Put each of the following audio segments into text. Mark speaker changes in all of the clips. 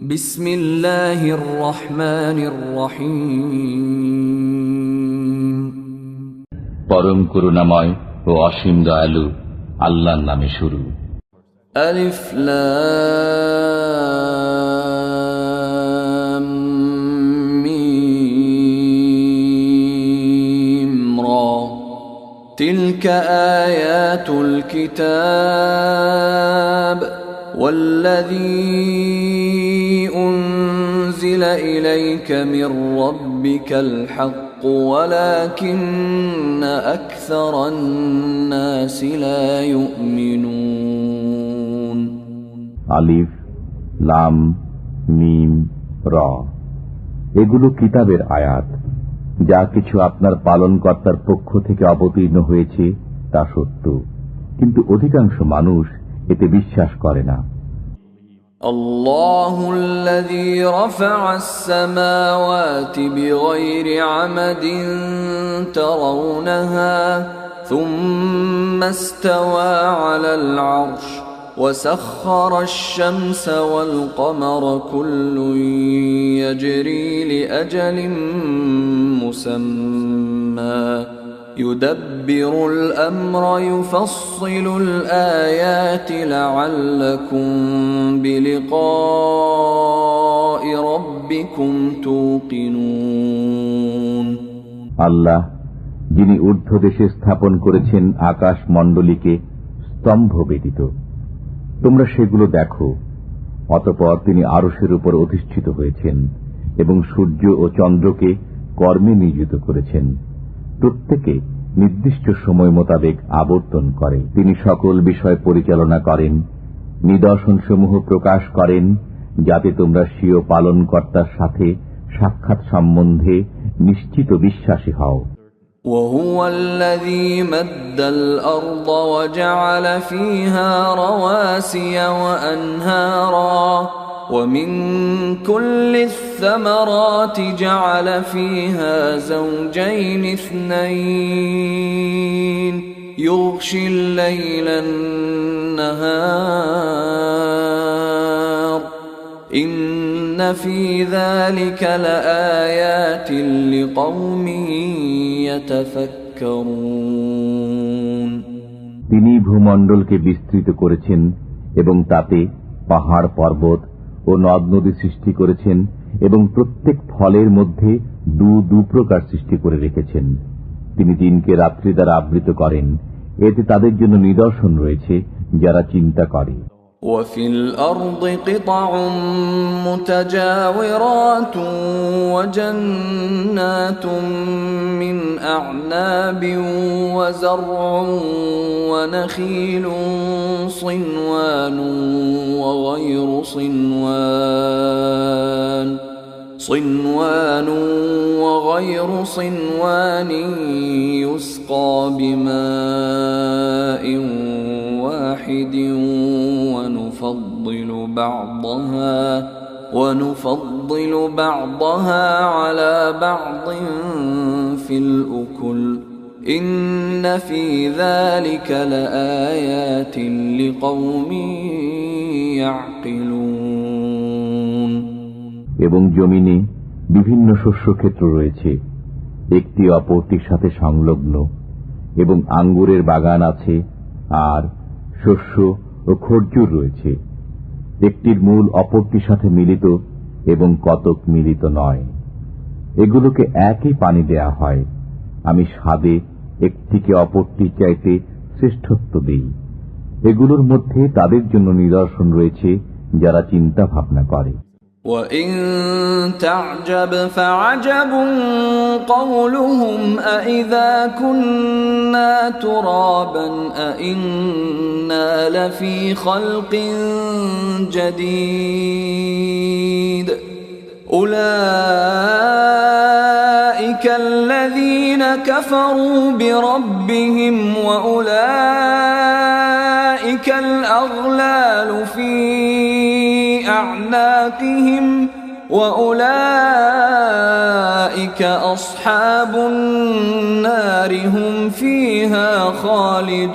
Speaker 1: বিসমিল্লাহির রহমানির রহিম।
Speaker 2: পরম করুণাময় ও অসীম দয়ালু আল্লাহর নামে শুরু।
Speaker 1: আলিফ লাম মিম রা তিলকা আয়াতুল কিতাব والذي أنزل إليك من ربك الحق ولكن أكثر الناس لا يؤمنون
Speaker 3: আলিফ লাম মিম রা এগুলো কিতাবের আয়াত। যা কিছু আপনার পালনকর্তার পক্ষ থেকে অবতীর্ণ হয়েছে তা সত্য, কিন্তু অধিকাংশ মানুষ এতে বিশ্বাস করে না।
Speaker 1: الله الذي رفع السماوات بغير عمد ترونها ثم استوى على العرش وسخر الشمس والقمر كل يجري لأجل مسمى يدبر الأمر يفصل الآيات لعلكم بلقاء ربكم توقنون
Speaker 3: আল্লাহ যিনি ঊর্ধ্বদেশে স্থাপন করেছেন আকাশ মণ্ডলীকে স্তম্ভ ব্যতীত, তোমরা সেগুলো দেখো। অতঃপর তিনি আরশের উপর অধিষ্ঠিত হয়েছেন এবং সূর্য ও চন্দ্রকে কর্মে নিয়োজিত করেছেন। প্রত্যেকে নির্দিষ্ট সময় মোতাবেক আবর্তন করে। তিনি সকল বিষয় পরিচালনা করেন, নিদর্শনসমূহ প্রকাশ করেন, যাতে তোমরা স্বীয় পালনকর্তার সাথে সাক্ষাৎ সম্বন্ধে নিশ্চিত বিশ্বাসী হও।
Speaker 1: وهو الذي مد الأرض وجعل فيها رواسي وأنهارا ومن كل الثمرات جعل فيها زوجين اثنين يغشي الليل النهار إن في ذلك لآيات لقوم يتفكرون
Speaker 3: তিনি ভূমণ্ডলকে বিস্তৃত করেছেন এবং তাতে পাহাড় পর্বত ও নদ নদী সৃষ্টি করেছেন এবং প্রত্যেক ফলের মধ্যে দু প্রকার সৃষ্টি করে রেখেছেন। তিনি দিনকে রাত্রি দ্বারা আবৃত করেন, এতে তাদের জন্য নিদর্শন রয়েছে যারা চিন্তা করে।
Speaker 1: وفي الأرض قطع متجاورات وجنات من أعناب وزرع ونخيل صنوان وغير صنوان يسقى بماء واحد ونفضل بعضها على بعض في الأكل إن في ذلك لآيات لقوم يعقلون
Speaker 3: এবং জমিনে বিভিন্ন শস্যক্ষেত্র রয়েছে, একটি অপরটির সাথে সংলগ্ন, এবং আঙ্গুরের বাগান আছে, আর শস্য ও খরজুর রয়েছে। একটির মূল অপরটির সাথে মিলিত এবং কতক মিলিত নয়। এগুলোকে একই পানি দেয়া হয়। আমি স্বাদে একটিকে অপরটির চাইতে শ্রেষ্ঠত্ব দেই। এগুলোর মধ্যে তাদের জন্য নিদর্শন রয়েছে যারা চিন্তা ভাবনা করে।
Speaker 1: وَإِن تَعْجَبْ فَعَجَبٌ قَوْلُهُمْ أَإِذَا كُنَّا تُرَابًا أَإِنَّا لَفِي خَلْقٍ جَدِيدٍ أُولَئِكَ الَّذِينَ كَفَرُوا بِرَبِّهِمْ وَأُولَئِكَ الْأَغْلَالُ فِي أعناقهم وأولئك أصحاب النار هم فيها خالدون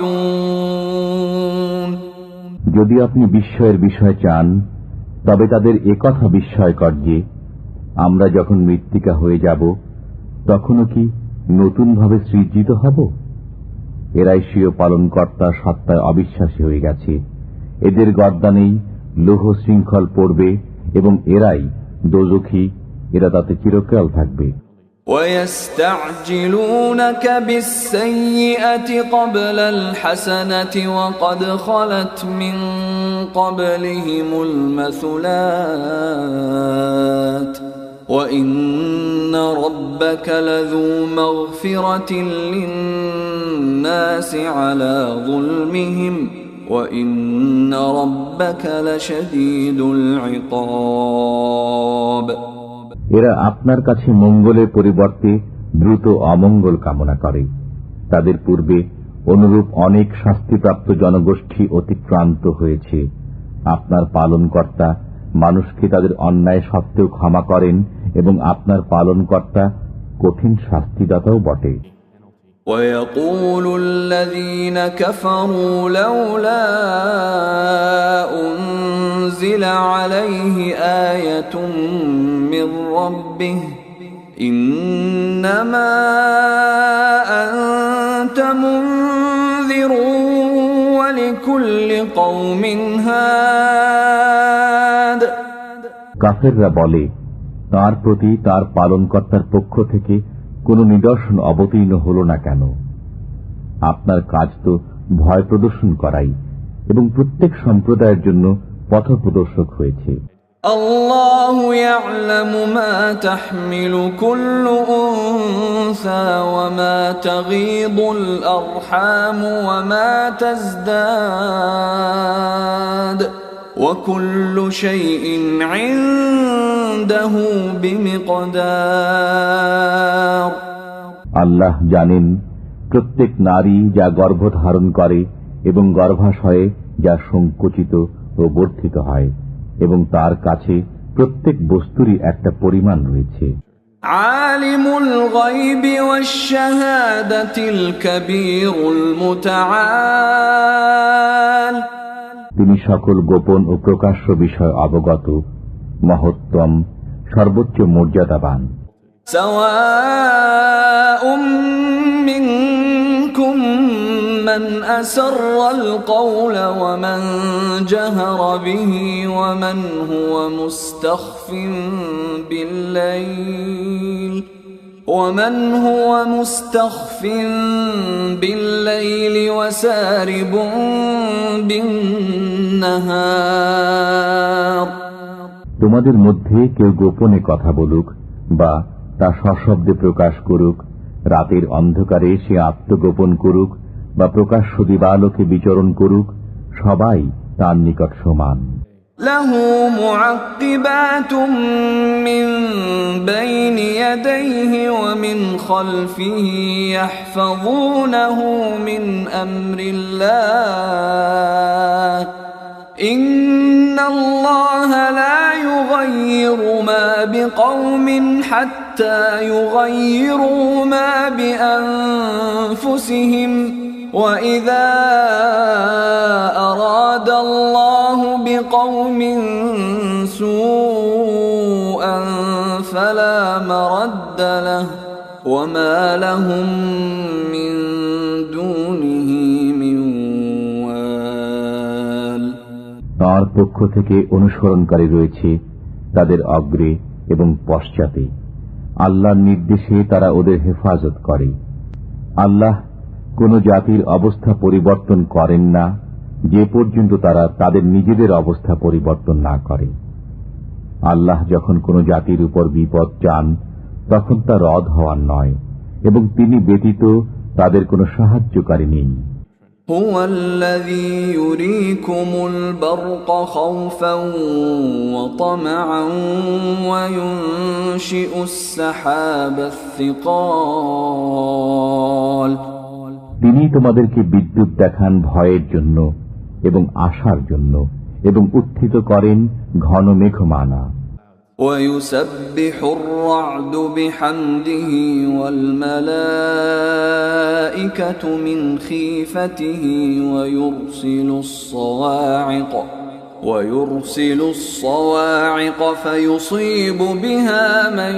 Speaker 3: যদি আপনি বিস্ময়ের বিষয় চান, তবে তাদের একথা বিস্ময়কর যে আমরা যখন মৃত্তিকা হয়ে যাব তখনও কি নতুনভাবে সৃজিত হব। এরাই স্বীয় পালনকর্তা সত্তায় অবিশ্বাসী হয়ে গেছে। এদের গর্দানেই লৌহ শৃঙ্খল পড়বে এবং এরাই দোজখী, এরা তাতে চিরকাল থাকবে।
Speaker 1: وَيَسْتَعْجِلُونَكَ بِالسَّيِّئَةِ قَبْلَ الْحَسَنَةِ وَقَدْ خَلَتْ مِنْ قَبْلِهِمُ الْمَثُلَاتُ وَإِنَّ رَبَّكَ لَذُو مَغْفِرَةٍ لِلنَّاسِ عَلَى ظُلْمِهِمْ وَإِنَّ رَبَّكَ لَشَدِيدُ الْعِقَابِ।
Speaker 3: এরা আপনার কাছে মঙ্গলের পরিবর্তে দ্রুত অমঙ্গল কামনা করে। তাদের পূর্বে অনুরূপ অনেক শাস্তিপ্রাপ্ত জনগোষ্ঠী অতিক্রান্ত হয়েছে। আপনার পালনকর্তা মানুষকে তাদের অন্যায় সত্ত্বেও ক্ষমা করেন এবং আপনার পালনকর্তা কঠিন শাস্তিদাতাও বটে।
Speaker 1: وَيَقُولُ الَّذِينَ كَفَرُوا لَوْلَا أُنْزِلَ عَلَيْهِ آيَةٌ مِّن رَّبِّهِ إِنَّمَا أَنْتَ مُنذِرٌ وَلِكُلِّ قَوْمٍ هَادٍ।
Speaker 3: কাফেররা বলে, তার প্রতি তার পালনকর্তার পক্ষ থেকে কোন নিদর্শন অবতীর্ণ হল না কেন? আপনার কাজ তো ভয় প্রদর্শন করাই এবং প্রত্যেক সম্প্রদায়ের জন্য পথ প্রদর্শক হয়েছে।
Speaker 1: আল্লাহু ইয়া'লামু মা তাহমিলু কুল্লু উনসা ওয়া মা তাগীদুল আরহাম ওয়া মা তাজদাদ ওয়া কুল্লু শাইইন 'ইনদাহু বিমিকদার।
Speaker 3: আল্লাহ জানেন প্রত্যেক নারী যা গর্ভধারণ করে এবং গর্ভাশয়ে যা সংকুচিত ও বর্ধিত হয়, এবং তার কাছে প্রত্যেক বস্তুরই একটা পরিমাণ রয়েছে।
Speaker 1: আলিমুল গায়বি ওয়াশ শাহাদাতিল কাবীরুল মুতাআল।
Speaker 3: তিনি সকল গোপন ও প্রকাশ্য বিষয় অবগত, মহত্তম, সর্বোচ্চ মর্যাদাবান।
Speaker 1: সাওয়াউম মিনকুম মান আসাররাল কওলা ওয়া মান জাহারা বিহি ওয়া মান হুয়া মুস্তাখফিন বিল-লাইল ومن هو مستخف بالليل وسارب بالنهار।
Speaker 3: তোমাদের মধ্যে কেউ গোপনে কথা বলুক বা তা সশব্দে প্রকাশ করুক, রাতের অন্ধকারে সে আত্মগোপন করুক বা প্রকাশ্য দিবালোকে বিচরণ করুক, সবাই তার নিকট সমান।
Speaker 1: লাহু মুআক্কিবাতুম মিন বাইনি ইয়াদাইহি ওয়া মিন খালফিহি ইয়াহফাযুনাহু মিন আমরিল্লাহ ইন্নাল্লাহা লা ইউগায়্যিরু মা বিকওমিন হাত্তা ইউগায়্যিরু মা বিআনফুসিহিম وَإِذَا أَرَادَ اللَّهُ بِقَوْمٍ سُوءًا فَلَا مَرَدَّ لَهُ وَمَا لَهُم مِّن دُونِهِ مِن وَالٍ।
Speaker 3: তার পক্ষ থেকে অনুসরণকারী রয়েছে তাদের অগ্রে এবং পশ্চাতে। আল্লাহর নির্দেশে তারা ওদের হেফাজত করে। আল্লাহ কোন জাতির অবস্থা পরিবর্তন করেন না যে পর্যন্ত তারা তাদের নিজেদের অবস্থা পরিবর্তন না করে। আল্লাহ যখন কোন জাতির উপর বিপদ চান তখন তা রদ হওয়ার নয়, এবং তিনি ব্যতীত তাদের কোনো সাহায্যকারী নেই।
Speaker 1: হুয়াল্লাযী ইউরীকুমুল বারকা খাওফান ওয়া তামআন ওয়া ইউনশিউস সাহাবাস সিকাল।
Speaker 3: তিনি তোমাদেরকে বিদ্যুৎ দেখান ভয়ের জন্য এবং আশার জন্য, এবং উত্থিত করেন ঘন মেঘমালা।
Speaker 1: وَيُسَبِّحُ الرَّعْدُ بِحَمْدِهِ وَالْمَلَائِكَةُ مِنْ خِيفَتِهِ وَيُرْسِلُ الصَّوَاعِقَ ويرسل الصواعق فيصيب بها من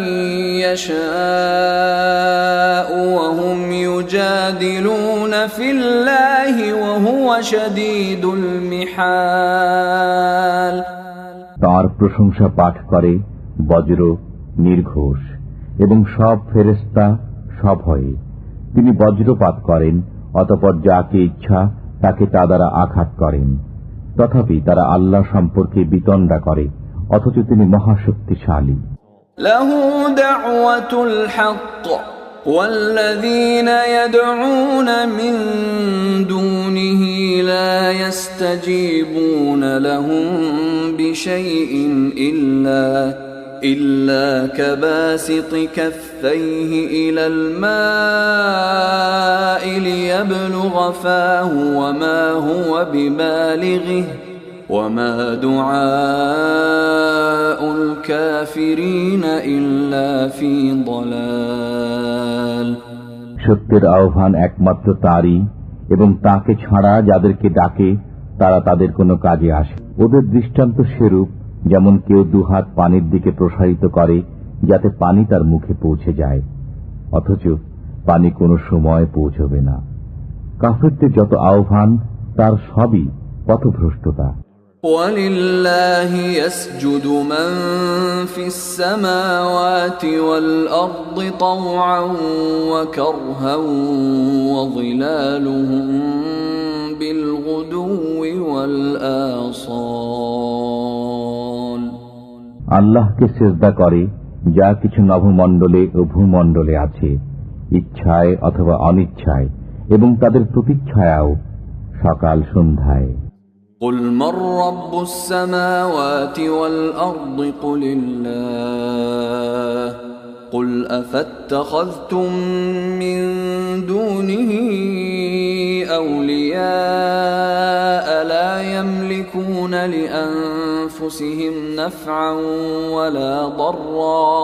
Speaker 1: يشاء وهم يجادلون في الله وهو شديد المحال
Speaker 3: তার প্রশংসা পাঠ করে বজ্র, নির্ঘোষ এবং সব ফেরেশতা সভয়ে। তিনি বজ্রপাত করেন, অতঃপর যাকে ইচ্ছা তাকে তা দ্বারা আঘাত করেন। তথাপি তারা আল্লাহ সম্পর্কে বিতণ্ডা করে, অথচ তিনি মহাশক্তিশালী।
Speaker 1: লাহু দাওয়াতুল হক والذين يدعون من دونه لا يستجيبون لهم بشيء إلا كباسط كفيه إلى الماء ليبلغ فاه وما هو ببالغه وما دعاء الكافرين إلا في ضلال
Speaker 3: সত্যের আহ্বান একমাত্র তারই, এবং তাকে ছাড়া যাদেরকে ডাকে তারা তাদের কোনো কাজে আসে। ওদের দৃষ্টান্ত সেরূপ, যেমন কেউ দুহাত পানির দিকে প্রসারিত করে যাতে পানি তার মুখে পৌঁছে যায়, অথচ পানি কোনো সময় পৌঁছবে না। কাফিরদের যত আহ্বান তার সবই পথভ্রষ্টতা।
Speaker 1: وَلِلَّهِ يَسْجُدُ مَن فِي السَّمَاوَاتِ وَالْأَرْضِ طَوْعًا وَكَرْهًا وَظِلَالُهُم بِالْغُدُوِّ وَالْآصَالِ
Speaker 3: আল্লাহকে সিজদা করে যা কিছু নভমণ্ডলে ও ভূমণ্ডলে আছে, ইচ্ছায় অথবা অনিচ্ছায়, এবং তাদের প্রতিচ্ছায়াও সকাল সন্ধ্যায়।
Speaker 1: قل من رب السماوات والأرض قل الله قل أفاتخذتم من دونه أولياء لا يملكون لأنفسهم نفعا ولا ضرا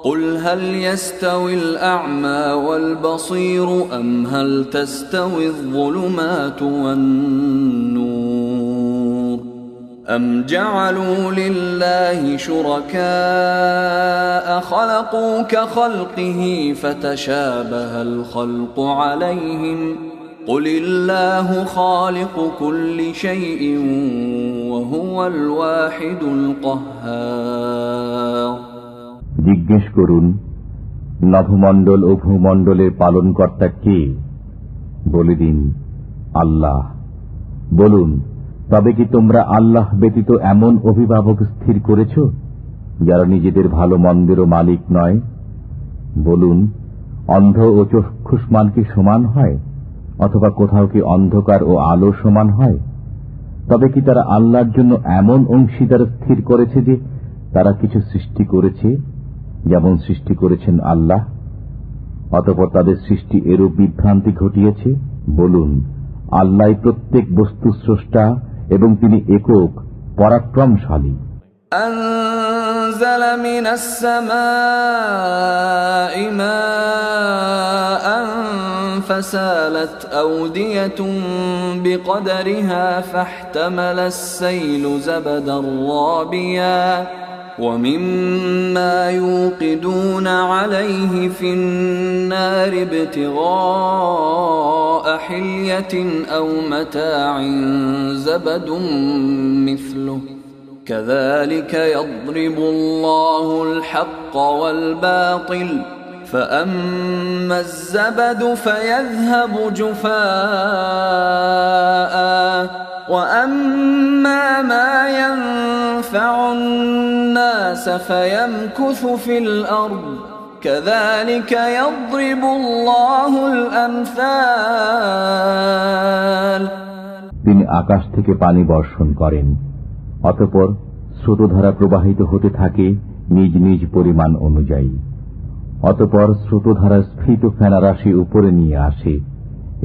Speaker 1: قل هل يستوي الأعمى والبصير أم هل تستوي الظلمات والنور أم جعلوا لله شركاء خلقوا كخلقه فتشابه الخلق عليهم قل الله خالق كل شيء وهو الواحد القهار
Speaker 3: জিজ্ঞেস করুন, নভমণ্ডল ও ভূমণ্ডলের পালনকর্তা কে? বলে দিন, আল্লাহ। বলুন, তবে কি তোমরা আল্লাহ ব্যতীত এমন অভিভাবক স্থির করেছ যারা নিজেদের ভালো মন্দেরও মালিক নয়? বলুন, অন্ধ ও চক্ষুষ্মান কি সমান হয়, অথবা কোথাও কি অন্ধকার ও আলো সমান হয়? তবে কি তারা আল্লাহর জন্য এমন অংশীদার স্থির করেছে যে তারা কিছু সৃষ্টি করেছে যেমন সৃষ্টি করেছেন আল্লাহ, অতঃপর তাদের সৃষ্টি এরূপ বিভ্রান্তি ঘটিয়েছে? বলুন, আল্লাহ প্রত্যেক বস্তু স্রষ্টা এবং তিনি একক পরাক্রমশালী।
Speaker 1: أنزل من السماء ماء فسالت أودية بقدرها فاحتمل السيل زبدا رابيا ومما يوقدون عليه في النار ابتغاء حلية أو متاع زبد مثله كذلك يضرب الله الحق والباطل فأما الزبد فيذهب جفاء وأما ما ينفع الناس فيمكث في الأرض كذلك يضرب الله الأمثال
Speaker 3: তিনি আকাশ থেকে পানি বর্ষণ করেন, অতঃপর স্রোতধারা প্রবাহিত হতে থাকে নিজ নিজ পরিমাণ অনুযায়ী। অতঃপর স্রোতধারা স্ফীত ফেনারাশি উপরে নিয়ে আসে,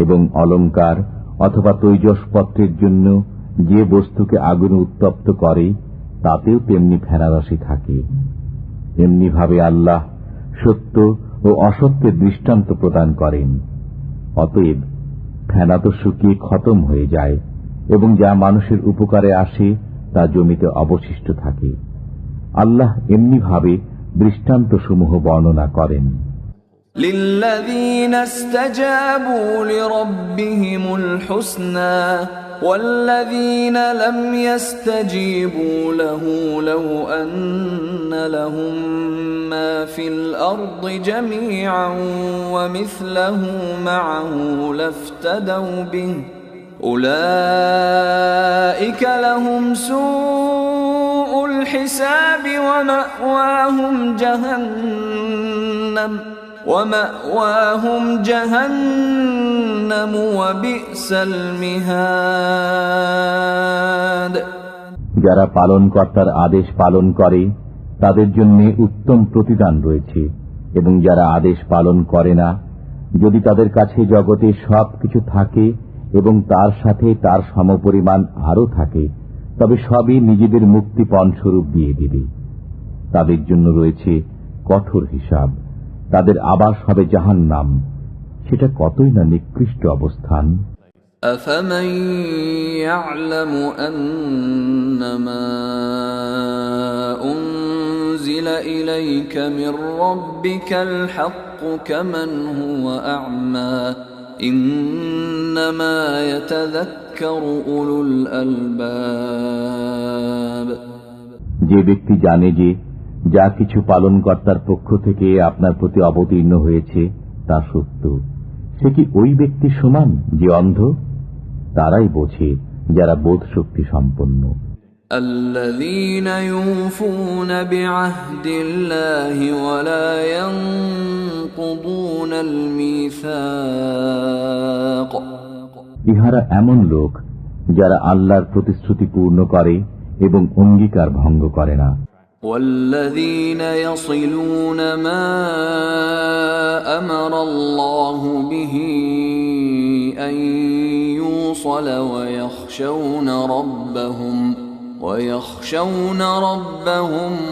Speaker 3: এবং অলঙ্কার অথবা তৈজসপত্রের জন্য যে বস্তুকে আগুনে উত্তপ্ত করে তাতেও তেমনি ফেনারাশি থাকে। এমনিভাবে আল্লাহ সত্য ও অসত্যের দৃষ্টান্ত প্রদান করেন। অতএব ফেনা তো শুকিয়ে খতম হয়ে যায়, এবং যা মানুষের উপকারে আসে তা জমিতে অবশিষ্ট থাকে। আল্লাহ এমনিভাবে দৃষ্টান্তসমূহ বর্ণনা করেন।
Speaker 1: للذين استجابوا لربهم الحسنى والذين لم يستجيبوا له لو أن لهم ما في الأرض جميعا ومثله معه لافتدوا به أولئك لهم سوء الحساب ومأواهم جهنم وبئس المهاد।
Speaker 3: যারা পালনকর্তার আদেশ পালন করে তাদের জন্য উত্তম প্রতিদান রয়েছে, এবং যারা আদেশ পালন করে না, যদি তাদের কাছে জগতে সবকিছু থাকে এবং তার সাথে তার সমপরিমাণ আরও থাকে, তবে সবই নিজেদের মুক্তিপণ স্বরূপ দিয়ে দেবে। তাদের জন্য রয়েছে কঠোর হিসাব, তাদের আবাস হবে জাহান্নাম, সেটা কতই না নিকৃষ্ট অবস্থান।
Speaker 1: أفمن يعلم أنما أنزل إليك من ربك الحق كمن هو أعمى إنما يتذكر أولو الألباب।
Speaker 3: যে ব্যক্তি জানে যে যা কিছু পালনকর্তার পক্ষ থেকে আপনার প্রতি অবতীর্ণ হয়েছে তা সত্য, সে কি ওই ব্যক্তি সমান যে অন্ধ? তারাই বোঝে যারা বোধ শক্তি সম্পন্ন।
Speaker 1: الذين يوفون بعهد الله ولا ينقضون الميثاق।
Speaker 3: ইহারা এমন লোক যারা আল্লাহর প্রতিশ্রুতি পূর্ণ করে এবং অঙ্গীকার ভঙ্গ করে না।
Speaker 1: والذين يصلون ما أمر الله به أن يوصل ويخشون ربهم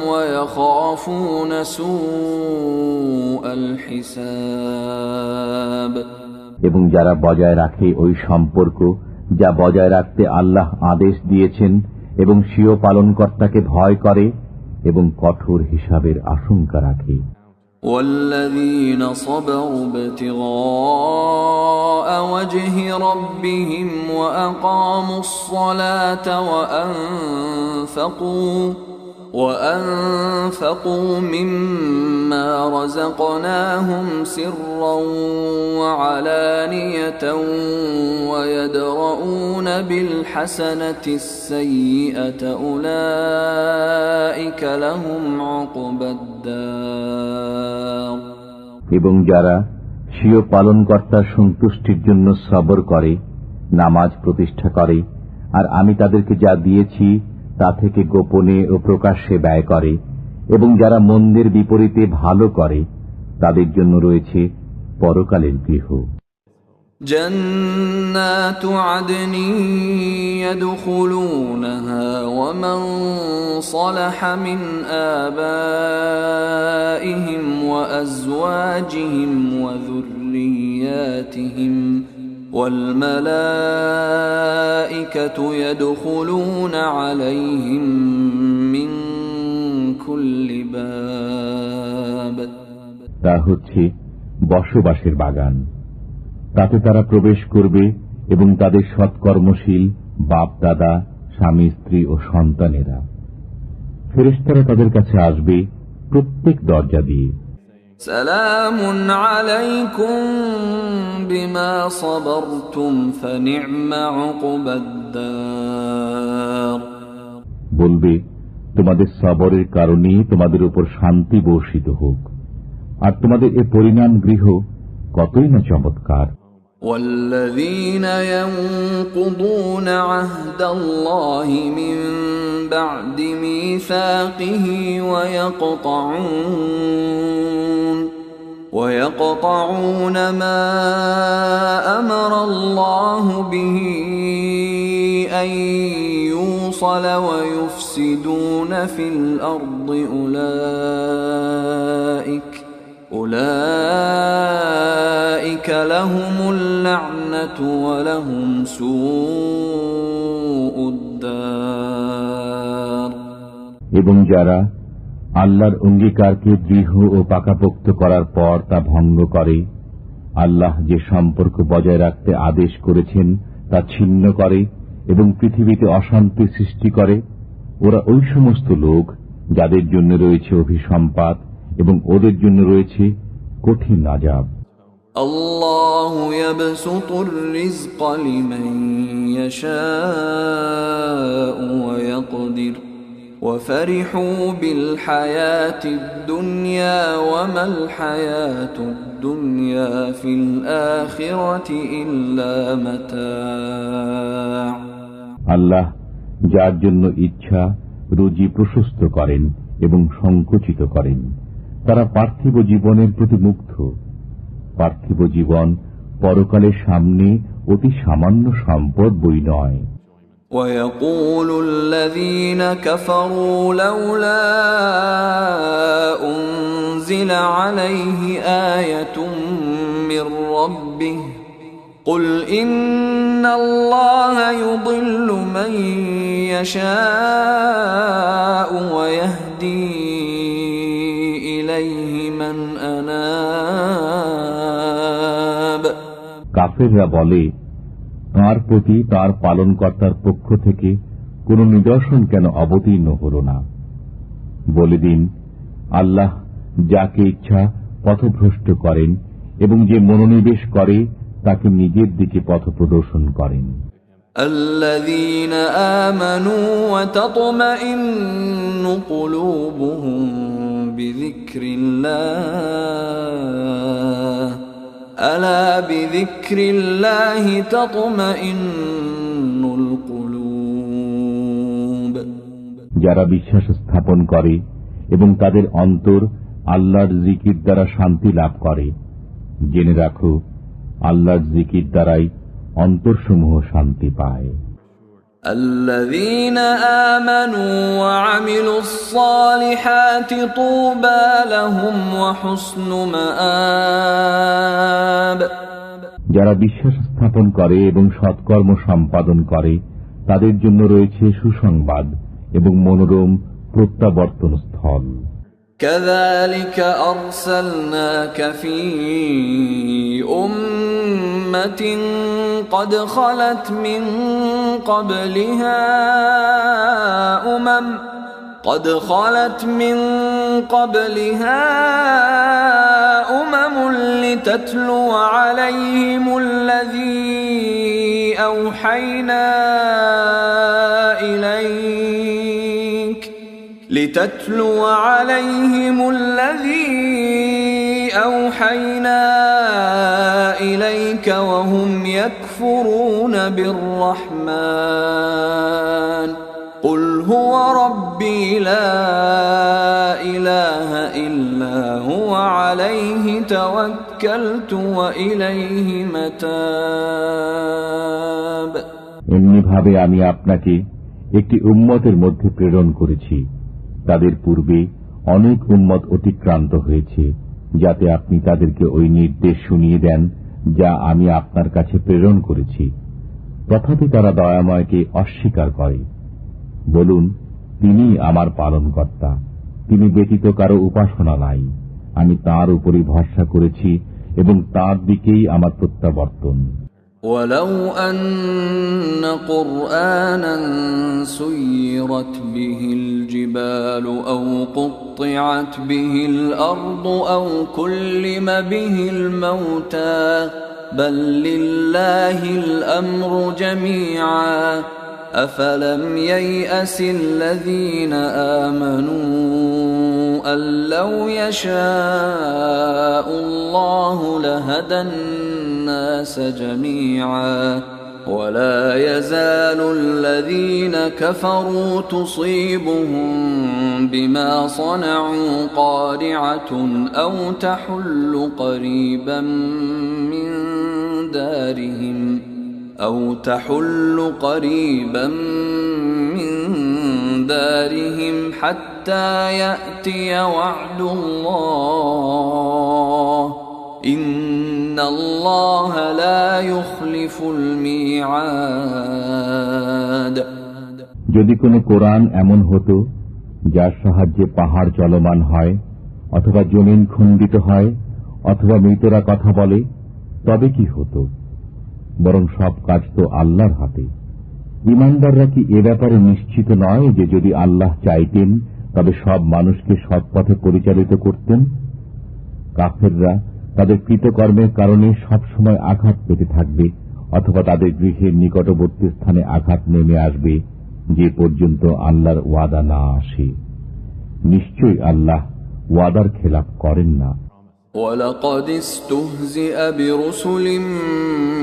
Speaker 1: ويخافون سوء الحساب।
Speaker 3: এবং যারা বজায় রাখে ওই সম্পর্ক যা বজায় রাখতে আল্লাহ আদেশ দিয়েছেন, এবং স্বীয় পালনকর্তাকে ভয় করে এবং কঠোর হিসাবের আশঙ্কা রাখে।
Speaker 1: والذين صبروا ابتغاء وجه ربهم وأقاموا الصلاة وأنفقوا مما رزقناهم سرا وعلانية ويدرؤون بالحسنة السيئة أولئك لهم عقبى الدار।
Speaker 3: এবং যারা স্বীয় পালনকর্তার সন্তুষ্টির জন্য সবর করে, নামাজ প্রতিষ্ঠা করে, আর আমি তাদেরকে যা দিয়েছি তা থেকে গোপনে ও প্রকাশ্যে ব্যয় করে, এবং যারা মন্দের বিপরীতে ভালো করে, তাদের জন্য রয়েছে পরকালের গৃহ।
Speaker 1: جنات عدن يدخلونها ومن صلح من آبائهم وأزواجهم وذرياتهم والملائكة يدخلون عليهم من كل باب।
Speaker 3: তা হচ্ছে বসবাসের বাগান, তাতে তারা প্রবেশ করবে এবং তাদের সৎকর্মশীল বাপ দাদা, স্বামী স্ত্রী ও সন্তানেরা। ফেরেশতারা তাদের কাছে আসবে প্রত্যেক দরজা দিয়ে।
Speaker 1: সালামুন আলাইকুম বিমা সাবারতুম ফানি'মা উকবাদ-দার।
Speaker 3: বলবে, তোমাদের সবরের কারণে তোমাদের উপর শান্তি বর্ষিত হোক, আর তোমাদের এ পরিণাম গৃহ কতই না চমৎকার।
Speaker 1: والذين ينقضون عهد الله من بعد ميثاقه ويقطعون ما أمر الله به أن يوصل ويفسدون في الأرض أولئك لهم اللعنة ولهم سوء الدار।
Speaker 3: এবং যারা আল্লাহর অঙ্গীকারকে দৃঢ় ও পাকাপোক্ত করার পর তা ভঙ্গ করে, আল্লাহ যে সম্পর্ক বজায় রাখতে আদেশ করেছেন তা ছিন্ন করে এবং পৃথিবীতে অশান্তি সৃষ্টি করে, ওরা ওই সমস্ত লোক যাদের জন্য রয়েছে অভিসম্পাত এবং ওদের জন্য রয়েছে কঠিন আযাব।
Speaker 1: আল্লাহু ইয়াবসুতুর রিজকা লিমান ইয়াশাউ ওয়া ইয়াকদির وفرحوا بالحياة الدنيا وما الحياة الدنيا في الآخرة إلا متاع।
Speaker 3: আল্লাহ যার জন্য ইচ্ছা রুজি প্রশস্ত করেন এবং সংকুচিত করেন, তারা পার্থিব জীবনের প্রতি মুগ্ধ। পার্থিব জীবন পরকালের সামনে অতি সামান্য সম্পদ বই নয়।
Speaker 1: ويقول الذين كفروا لولا أنزل عليه آية من ربه قل إن الله يضل من يشاء ويهدي إليه من أناب।
Speaker 3: কাফেররা বলে, তাঁর প্রতি তাঁর পালনকর্তার পক্ষ থেকে কোন নিদর্শন কেন অবতীর্ণ হল না? বলে দিন, আল্লাহ যাকে ইচ্ছা পথভ্রষ্ট করেন এবং যে মনোনিবেশ করে তাকে নিজের দিকে পথ প্রদর্শন করেন।
Speaker 1: الذين آمنوا وتطمئن قلوبهم بذكر الله ألا بذكر الله تطمئن القلوب।
Speaker 3: যারা বিশ্বাস স্থাপন করে এবং তাদের অন্তর আল্লাহর জিকির দ্বারা শান্তি লাভ করে, জেনে রাখো আল্লাহর জিকির দ্বারাই অন্তরসমূহ শান্তি পায়।
Speaker 1: الذين آمنوا وعملوا الصالحات طوبى لهم وحسن مآب।
Speaker 3: যারা বিশ্বাস স্থাপন করে এবং সৎকর্ম সম্পাদন করে তাদের জন্য রয়েছে সুসংবাদ এবং মনোরম প্রত্যাবর্তন স্থল।
Speaker 1: كذلك أرسلناك في أمة قد خلت من قبلها أمم لتتلو عليهم الذي أوحينا إليك وهم يكفرون بالرحمن قل هو ربي لا إله إلا هو عليه توكلت وإليه متاب।
Speaker 3: এমনি ভাবে আমি আপনাকে একটি উম্মতের মধ্যে প্রেরণ করেছি, তাদের পূর্বে অনেক উম্মত অতিক্রান্ত হয়েছে, যাতে আপনি তাদেরকে ওই নির্দেশ শুনিয়ে দেন যা আমি আপনার কাছে প্রেরণ করেছি। তথাপি তারা দয়াময়কে অস্বীকার করে। বলুন, তিনি আমার পালনকর্তা, তিনি ব্যতীত কারো উপাসনা নাই, আমি তাঁর উপরই ভরসা করেছি এবং তাঁর দিকেই আমার প্রত্যাবর্তন।
Speaker 1: ولو أن قرآنا سيرت به الجبال أو قطعت به الأرض أو كلم به الموتى بل لله الأمر جميعا أفلم ييأس الذين آمنوا أن لو يشاء الله لهدى الناس جميعا ولا يزال الذين كفروا تصيبهم بما صنعوا قارعة أو تحل قريبا من دارهم حتى يأتي وعد الله إن الله لا يخلف الميعاد।
Speaker 3: যদি কোনো কোরআন এমন হতো যার সাহায্যে পাহাড় চলমান হয়, অথবা জমিন খণ্ডিত হয়, অথবা মৃতরা কথা বলে, তবে কি হতো? বরং সব কাজ তো আল্লাহর হাতে। ঈমানদাররা কি এ ব্যাপারে নিশ্চিত নয় যে যদি আল্লাহ চাইতেন তবে সব মানুষকে সৎ পথে পরিচালিত করতেন? কাফেররা তাদের কৃতকর্মের কারণে সবসময় আঘাত পেতে থাকবে, অথবা তাদের গৃহের নিকটবর্তী স্থানে আঘাত নেমে আসবে যে পর্যন্ত আল্লাহর ওয়াদা না আসে। নিশ্চয়ই আল্লাহ ওয়াদার খেলাপ করেন না।
Speaker 1: وَلَقَدِ اسْتُهْزِئَ بِرُسُلٍ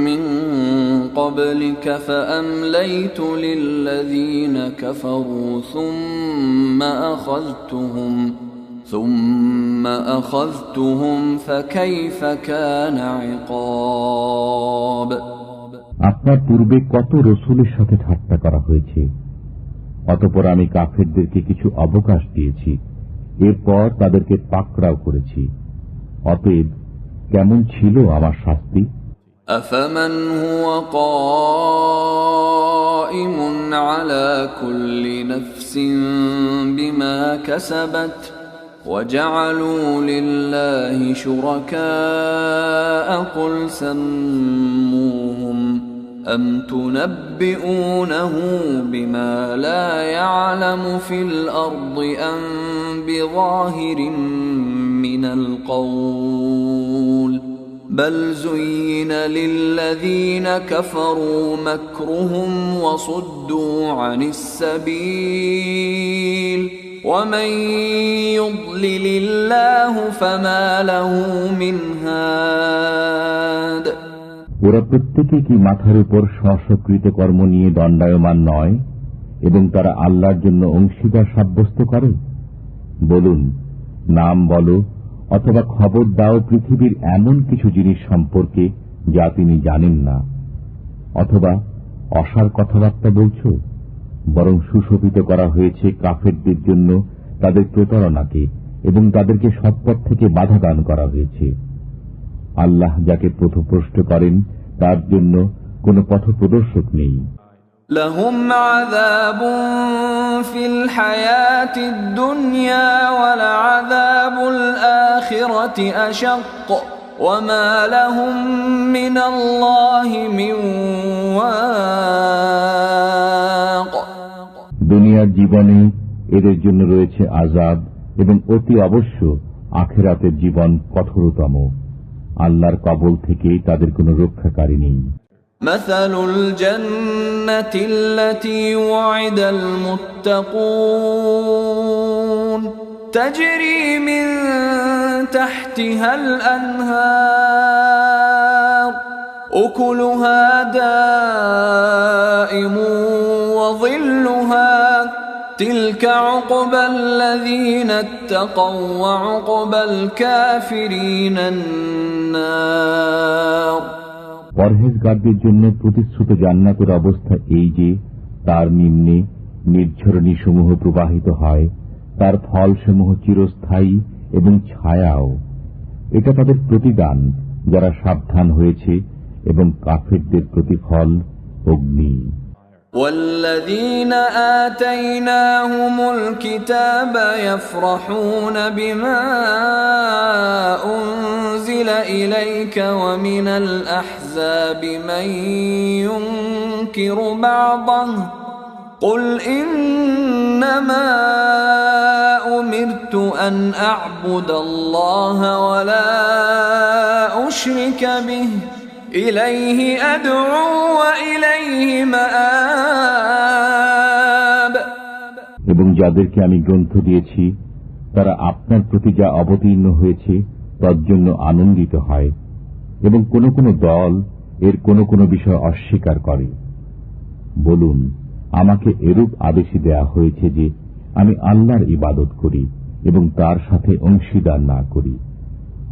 Speaker 1: مِّن قَبْلِكَ فَأَمْلَيْتُ لِلَّذِينَ كَفَرُوا ثُمَّ أَخَذْتُهُمْ فَكَيْفَ كَانَ عِقَابِ।
Speaker 3: আপনার পূর্বে কত রসুলের সাথে ঠাট্টা করা হয়েছে, অতঃপর আমি কাফেরদেরকে কিছু অবকাশ দিয়েছি, এরপর তাদেরকে পাকড়াও করেছি। অতএব কেমন ছিল আমার শাস্তি?
Speaker 1: أَفَمَنْ هُوَ قَائِمٌ عَلَى كُلِّ نَفْسٍ بِمَا كَسَبَتْ وَجَعَلُوا لِلَّهِ شُرَكَاءَ قُلْ سَمُّوهُمْ أَمْ تُنَبِّئُونَهُ بِمَا لَا يَعْلَمُ فِي الْأَرْضِ أَمْ بِظَاهِرٍ مِّنَ الْقَوْلِ بَلْ زُيِّنَ لِلَّذِينَ كَفَرُوا مَكْرُهُمْ وَصُدُّوا عَنِ السَّبِيلِ وَمَن يُضْلِلِ اللَّهُ فَمَا لَهُ مِنْ هَادٍ।
Speaker 3: ওরা প্রত্যেকে কি মাথার উপর স্বস্বকৃত কর্ম নিয়ে দণ্ডায়মান নয় এবং তারা আল্লাহর জন্য অংশীদার সাব্যস্ত করে? বলুন, নাম বলো অথবা খবর দাও পৃথিবীর এমন কিছু জিনিস সম্পর্কে যা তিনি জানেন না, অথবা অসার কথাবার্তা বলছ? বরং সুশোভিত করা হয়েছে কাফেরদের জন্য তাদের প্রতারণাকে এবং তাদেরকে সৎপথ থেকে বাধা দান করা হয়েছে। আল্লাহ যাকে পথভ্রষ্ট করেন তার জন্য কোন পথপ্রদর্শক নেই।
Speaker 1: لهم عذاب في الحياة الدنيا ولعذاب الآخرة أشق وما لهم من الله من واق।
Speaker 3: দুনিয়ার জীবনে এদের জন্য রয়েছে আযাব এবং অতি অবশ্য আখিরাতের জীবন কঠোরতম। আল্লাহর কবল থেকে তাদের কোনো রক্ষাকারী নেই।
Speaker 1: مثل الجنة التي وعد المتقون تجري من تحتها الأنهار أكلها دائم وظلها تلك عقبى الذين اتقوا وعقبى الكافرين النار।
Speaker 3: পরহেজগারদের জন্য প্রতিশ্রুত জান্নাতের অবস্থা এই যে তার নিম্নে নির্ঝরণী সমূহ প্রবাহিত হয়, তার ফলসমূহ চিরস্থায়ী এবং ছায়াও। এটা তাদের প্রতিদান যারা সাবধান হয়েছে, এবং কাফেরদের প্রতিফল অগ্নি।
Speaker 1: والذين آتيناهم الكتاب يفرحون بما أنزل إليك ومن الأحزاب من ينكر بعضه قل إنما أمرت أن أعبد الله ولا أشرك به إليه أدعو وإليه مآب।
Speaker 3: এবং যাদেরকে আমি গ্রন্থ দিয়েছি তারা আপনার প্রতি যা অবতীর্ণ হয়েছে তার জন্য আনন্দিত হয়, এবং কোন কোন দল এর কোন কোন বিষয় অস্বীকার করে। বলুন, আমাকে এরূপ আদেশই দেয়া হয়েছে যে আমি আল্লাহর ইবাদত করি এবং তার সাথে অংশীদার না করি।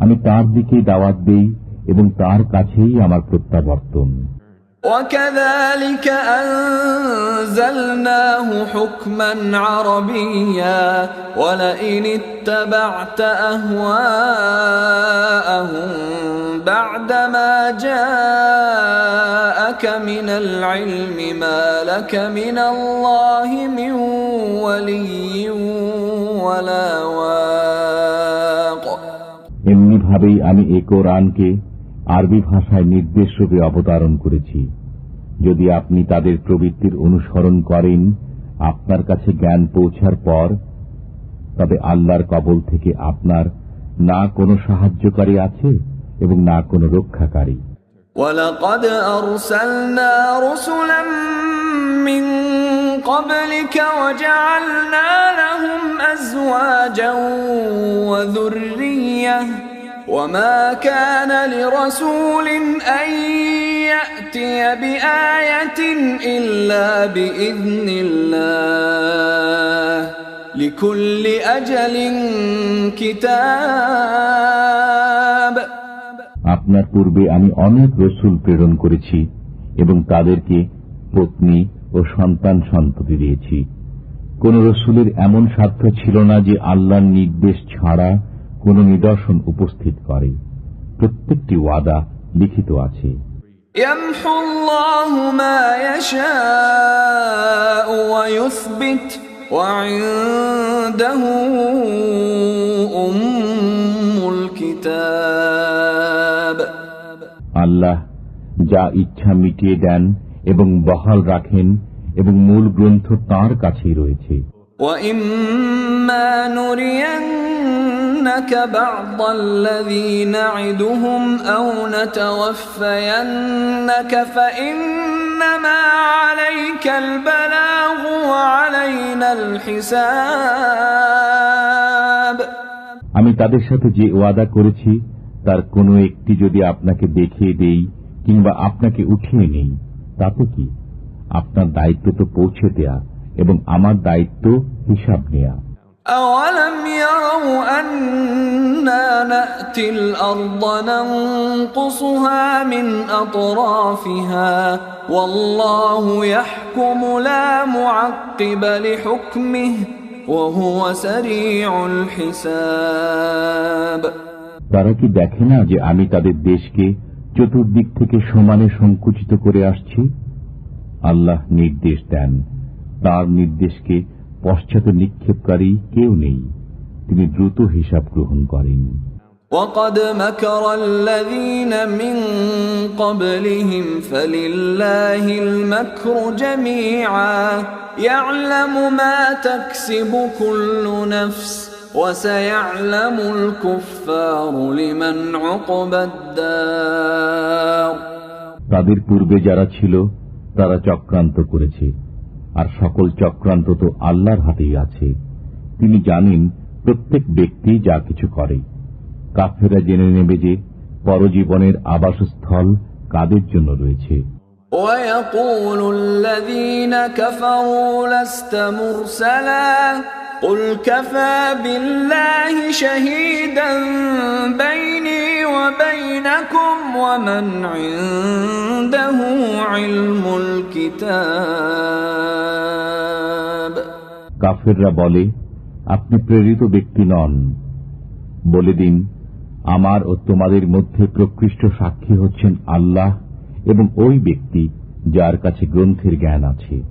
Speaker 3: আমি তার দিকে দাওয়াত দেই এবং তার কাছেই আমার প্রত্যাবর্তন।
Speaker 1: وكذلك أنزلناه حكما عربيا ولئن اتبعت أهواءهم بعدما جاءك من العلم ما لك من الله من ولي ولا واق।
Speaker 3: এমনি ভাবেই আমি এই কোরআনকে আরবি ভাষায় নির্দেশ রূপে অবতারণ করেছি। যদি আপনি তাদের প্রবৃত্তির অনুসরণ করেন আপনার কাছে জ্ঞান পৌঁছার পর, তবে আল্লাহর কবল থেকে আপনার না কোনো সাহায্যকারী আছে এবং না কোনো রক্ষাকারী।
Speaker 1: وَلَقَدْ أَرْسَلْنَا رُسُلًا مِّن قَبْلِكَ وَجَعَلْنَا لَهُمْ أَزْوَاجًا وَذُرِّيَّةً وَمَا كَانَ لِرَسُولٍ أَن يَأْتِيَ بِآيَةٍ إِلَّا بِإِذْنِ اللَّهِ لِكُلِّ أَجَلٍ كِتَابٌ।
Speaker 3: আপনার পূর্বে আমি অনেক রসুল প্রেরণ করেছি এবং তাদেরকে পত্নী ও সন্তান সন্ততি দিয়েছি। কোন রসুলের এমন সাধ্য ছিল না যে আল্লাহর নির্দেশ ছাড়া কোন নিদর্শন উপস্থিত করে। প্রত্যেকটি ওয়াদা লিখিত আছে।
Speaker 1: يَمْحُو اللَّهُ مَا يَشَاءُ وَيُثْبِتُ وَعِندَهُ أُمُّ الْكِتَابِ।
Speaker 3: আল্লাহ যা ইচ্ছা মিটিয়ে দেন এবং বহাল রাখেন এবং মূল গ্রন্থ তাঁর কাছেই রয়েছে।
Speaker 1: وَإِمَّا نُرِيَنَّكَ بَعْضَ الَّذِي نَعِدُهُمْ أَوْ نَتَوَفَّيَنَّكَ فَإِنَّمَا عَلَيْكَ الْبَلَاغُ وَعَلَيْنَا الْحِسَابُ।
Speaker 3: আমি তাদের সাথে যে ওয়াদা করেছি তার কোনো একটি যদি আপনাকে দেখিয়ে দেই কিংবা আপনাকে উঠিয়ে নেই, তাতে কি? আপনার দায়িত্ব তো পৌঁছে দেয়া এবং আমার দায়িত্ব হিসাব নেয়া।
Speaker 1: أَوَلَمْ يَرَوْا أَنَّا نَأْتِي الْأَرْضَ نَنقُصُهَا مِنْ أَطْرَافِهَا وَاللَّهُ يَحْكُمُ لَا مُعَقِّبَ لِحُكْمِهِ وَهُوَ سَرِيعُ الْحِسَابِ।
Speaker 3: তারা কি দেখে না যে আমি তাদের দেশকে চতুর্দিক থেকে সমানে সংকুচিত করে আসছি? আল্লাহ নির্দেশ দেন, তার নির্দেশকে পশ্চাতে নিক্ষেপকারী কেউ নেই। তিনি দ্রুত হিসাব গ্রহণ করেন।
Speaker 1: وَقَدْ مَكَرَ الَّذِينَ مِن قَبْلِهِمْ فَلِلَّهِ الْمَكْرُ جَمِيعًا يَعْلَمُ مَا تَكْسِبُ كُلُّ نَفْسٍ وَسَيَعْلَمُ الْكُفَّارُ لِمَنْ عُقْبَى الدَّارِ।
Speaker 3: তাদের পূর্বে যারা ছিল তারা চক্রান্ত করেছে, আর সকল চক্রান্ত তো আল্লাহর হাতেই আছে। তিনি জানেন প্রত্যেক ব্যক্তি যা কিছু করে। কাফেররা জেনে নেবে যে পরজীবনের আবাসস্থল কাদের জন্য রয়েছে।
Speaker 1: وَيَقُولُ الَّذِينَ كَفَرُوا لَسْتَ مُرْسَلًا قُلْ كَفَى بِاللَّهِ شَهِيدًا بَيْنِي وَبَيْنَكُمْ وَمَنْ عِندَهُ عِلْمُ الْكِتَابِ।
Speaker 3: কাফেররা বলে, আপনি প্রেরিত ব্যক্তি নন। বলে দিন, আমার ও তোমাদের মধ্যে প্রকৃষ্ট সাক্ষী হচ্ছেন আল্লাহ এবং ওই ব্যক্তি যার কাছে গ্রন্থের জ্ঞান আছে।